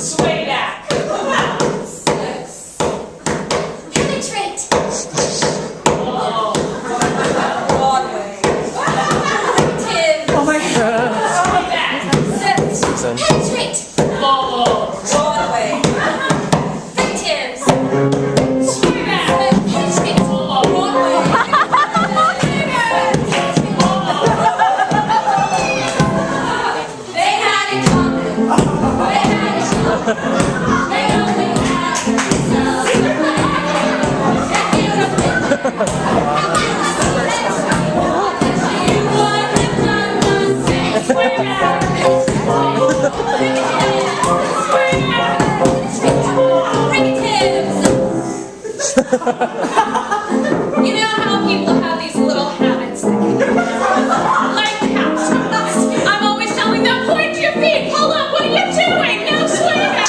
Sway back. 6. Penetrate. Oh. Broadway. Active. Oh my God. Sway back. 6. Penetrate. Oh. Broadway. Active. Sway back. Penetrate. Broadway. They had it coming. They had it coming. They only had themselves. If you'd have been there, you would have done the same. Sway back. You know how people have these little habits that can like cats. I'm always telling them, point to your feet, pull up, what are you doing? No, sway back.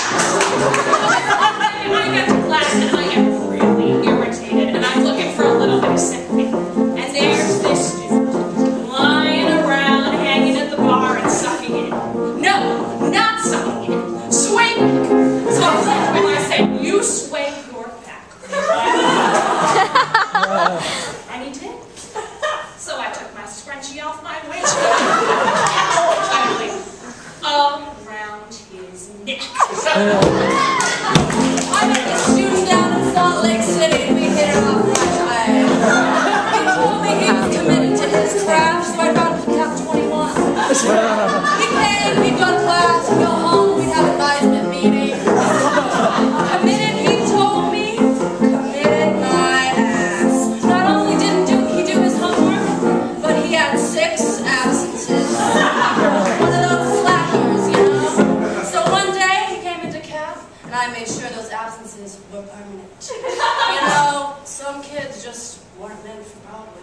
I get to class and I get really irritated and I'm looking for a little bit of sympathy. And there's this dude lying around, hanging at the bar and sucking in. No, not sucking in. Sway back. So I looked at him and I said, you sway your back. And he did. So I took my scrunchie off my waist around his neck. I met this student down in Salt Lake City and we hit it off right away. He told me he was committed to his craft, so I got him to Cap 21. He came, we'd go to class, we'd go home, we'd have advisement meetings. Committed, he told me, committed my ass. Not only didn't he do his homework, but he had 6 absences. One of those slackers, you know. So one day he came into Cap, and I made sure those absences were permanent. You know, some kids just weren't meant for Broadway.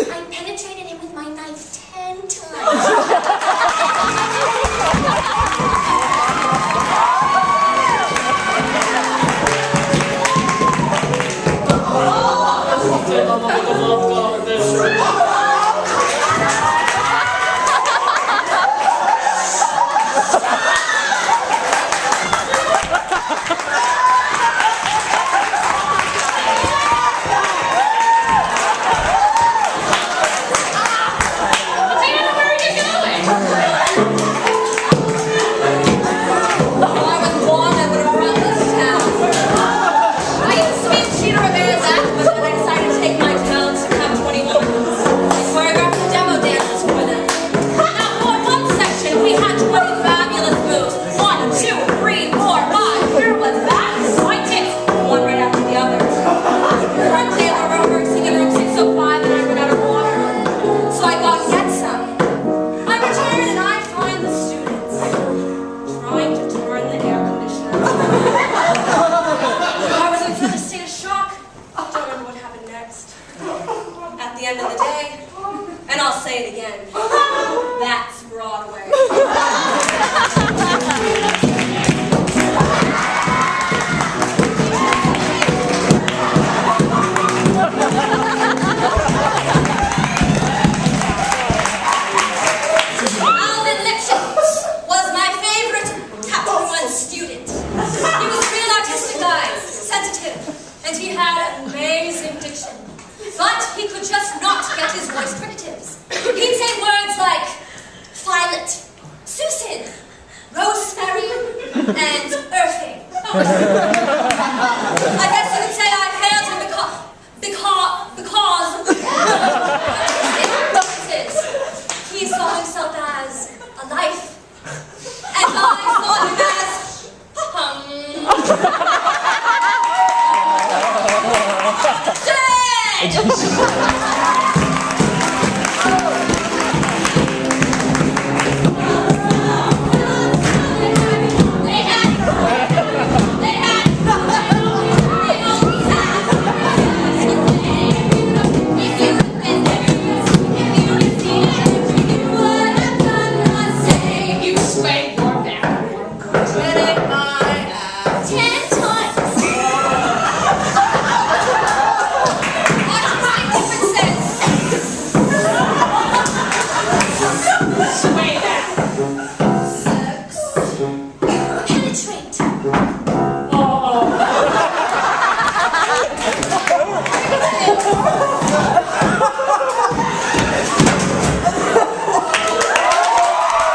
I penetrated him with my knife 10 times. At the end of the day, and I'll say it again, that's Broadway. Alvin Lipschitz was my favorite Cap 1 student. He was a real artistic guy, sensitive, and he had amazing diction. But he could just not get his voice fricatives. He'd say words like violet, Susan, rosemary, and earthing. I guess you could say I failed him because he saw himself as a life, and I saw him as Wait.